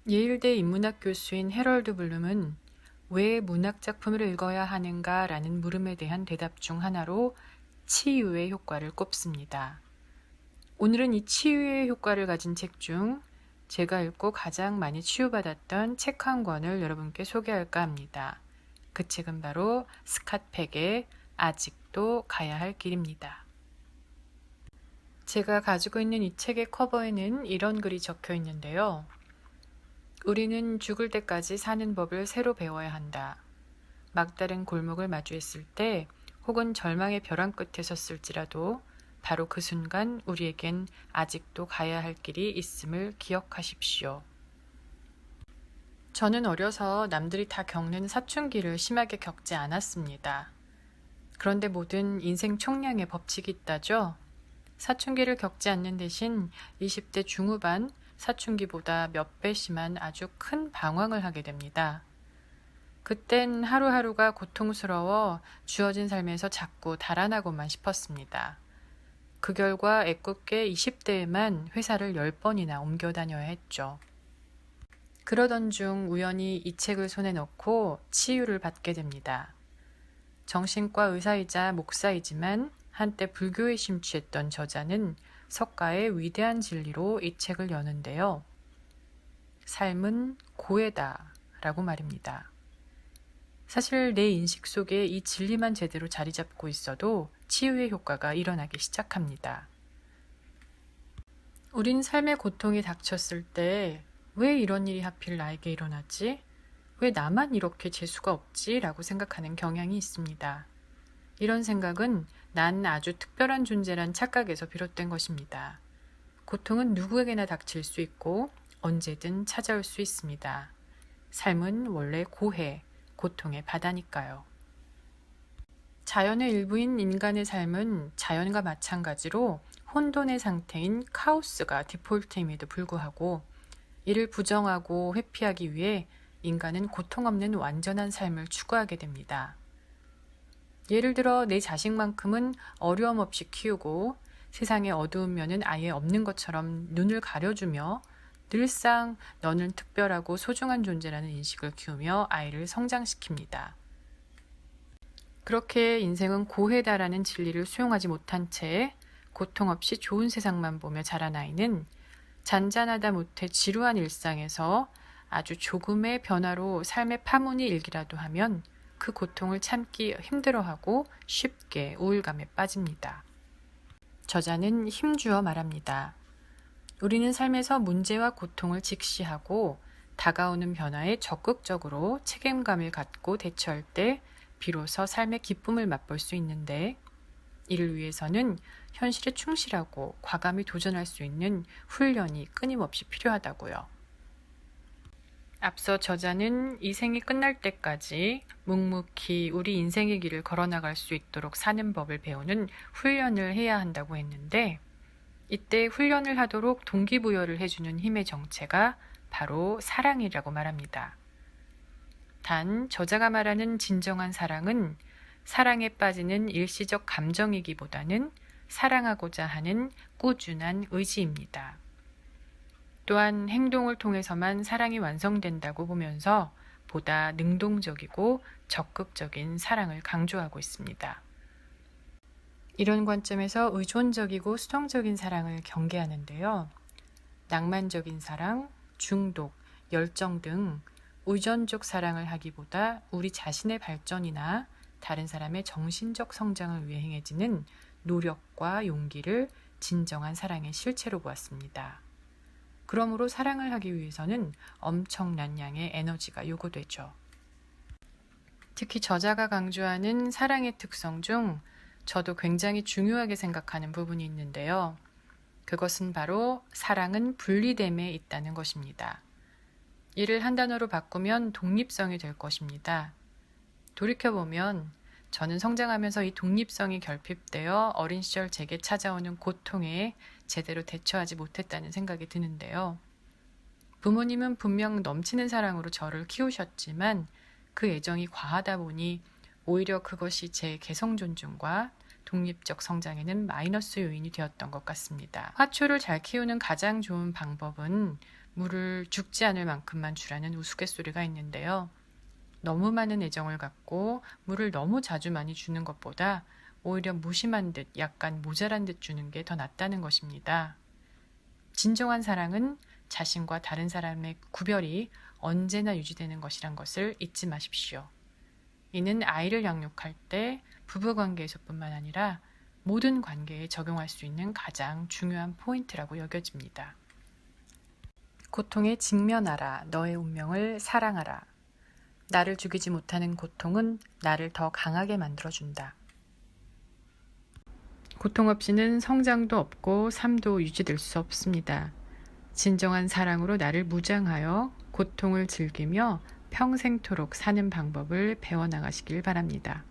예일대 인문학 교수인 해럴드 블룸은 왜 문학 작품을 읽어야 하는가 라는 물음에 대한 대답 중 하나로 치유의 효과를 꼽습니다. 오늘은 이 치유의 효과를 가진 책 중 제가 읽고 가장 많이 치유받았던 책 한 권을 여러분께 소개할까 합니다. 그 책은 바로 스캇 팩의 아직도 가야 할 길입니다. 제가 가지고 있는 이 책의 커버에는 이런 글이 적혀 있는데요. 우리는 죽을 때까지 사는 법을 새로 배워야 한다. 막다른 골목을 마주했을 때 혹은 절망의 벼랑 끝에 섰을지라도 바로 그 순간 우리에겐 아직도 가야 할 길이 있음을 기억하십시오. 저는 어려서 남들이 다 겪는 사춘기를 심하게 겪지 않았습니다. 그런데 모든 인생 총량의 법칙이 있다죠. 사춘기를 겪지 않는 대신 20대 중후반 사춘기보다 몇 배 심한 아주 큰 방황을 하게 됩니다. 그땐 하루하루가 고통스러워 주어진 삶에서 자꾸 달아나고만 싶었습니다. 그 결과 애꿎게 20대에만 회사를 10번이나 옮겨 다녀야 했죠. 그러던 중 우연히 이 책을 손에 넣고 치유를 받게 됩니다. 정신과 의사이자 목사이지만 한때 불교에 심취했던 저자는 석가의 위대한 진리로 이 책을 여는데요. 삶은 고해다 라고 말입니다. 사실 내 인식 속에 이 진리만 제대로 자리 잡고 있어도 치유의 효과가 일어나기 시작합니다. 우린 삶의 고통이 닥쳤을 때 왜 이런 일이 하필 나에게 일어났지? 왜 나만 이렇게 재수가 없지? 라고 생각하는 경향이 있습니다. 이런 생각은 난 아주 특별한 존재란 착각에서 비롯된 것입니다. 고통은 누구에게나 닥칠 수 있고 언제든 찾아올 수 있습니다. 삶은 원래 고해, 고통의 바다니까요. 자연의 일부인 인간의 삶은 자연과 마찬가지로 혼돈의 상태인 카오스가 디폴트임에도 불구하고 이를 부정하고 회피하기 위해 인간은 고통 없는 완전한 삶을 추구하게 됩니다. 예를 들어 내 자식만큼은 어려움 없이 키우고 세상의 어두운 면은 아예 없는 것처럼 눈을 가려주며 늘상 너는 특별하고 소중한 존재라는 인식을 키우며 아이를 성장시킵니다. 그렇게 인생은 고해다라는 진리를 수용하지 못한 채 고통 없이 좋은 세상만 보며 자란 아이는 잔잔하다 못해 지루한 일상에서 아주 조금의 변화로 삶의 파문이 일기라도 하면 그 고통을 참기 힘들어하고 쉽게 우울감에 빠집니다. 저자는 힘주어 말합니다. 우리는 삶에서 문제와 고통을 직시하고 다가오는 변화에 적극적으로 책임감을 갖고 대처할 때 비로소 삶의 기쁨을 맛볼 수 있는데 이를 위해서는 현실에 충실하고 과감히 도전할 수 있는 훈련이 끊임없이 필요하다고요. 앞서 저자는 이 생이 끝날 때까지 묵묵히 우리 인생의 길을 걸어나갈 수 있도록 사는 법을 배우는 훈련을 해야 한다고 했는데 이때 훈련을 하도록 동기부여를 해주는 힘의 정체가 바로 사랑이라고 말합니다. 단 저자가 말하는 진정한 사랑은 사랑에 빠지는 일시적 감정이기보다는 사랑하고자 하는 꾸준한 의지입니다. 또한 행동을 통해서만 사랑이 완성된다고 보면서 보다 능동적이고 적극적인 사랑을 강조하고 있습니다. 이런 관점에서 의존적이고 수동적인 사랑을 경계하는데요. 낭만적인 사랑, 중독, 열정 등 의존적 사랑을 하기보다 우리 자신의 발전이나 다른 사람의 정신적 성장을 위해 행해지는 노력과 용기를 진정한 사랑의 실체로 보았습니다. 그러므로 사랑을 하기 위해서는 엄청난 양의 에너지가 요구되죠. 특히 저자가 강조하는 사랑의 특성 중 저도 굉장히 중요하게 생각하는 부분이 있는데요. 그것은 바로 사랑은 분리됨에 있다는 것입니다. 이를 한 단어로 바꾸면 독립성이 될 것입니다. 돌이켜보면 저는 성장하면서 이 독립성이 결핍되어 어린 시절 제게 찾아오는 고통에 제대로 대처하지 못했다는 생각이 드는데요. 부모님은 분명 넘치는 사랑으로 저를 키우셨지만 그 애정이 과하다 보니 오히려 그것이 제 개성 존중과 독립적 성장에는 마이너스 요인이 되었던 것 같습니다. 화초를 잘 키우는 가장 좋은 방법은 물을 죽지 않을 만큼만 주라는 우스갯소리가 있는데요. 너무 많은 애정을 갖고 물을 너무 자주 많이 주는 것보다 오히려 무심한 듯 약간 모자란 듯 주는 게 더 낫다는 것입니다. 진정한 사랑은 자신과 다른 사람의 구별이 언제나 유지되는 것이란 것을 잊지 마십시오. 이는 아이를 양육할 때 부부관계에서뿐만 아니라 모든 관계에 적용할 수 있는 가장 중요한 포인트라고 여겨집니다. 고통에 직면하라. 너의 운명을 사랑하라. 나를 죽이지 못하는 고통은 나를 더 강하게 만들어준다. 고통 없이는 성장도 없고 삶도 유지될 수 없습니다. 진정한 사랑으로 나를 무장하여 고통을 즐기며 평생토록 사는 방법을 배워나가시길 바랍니다.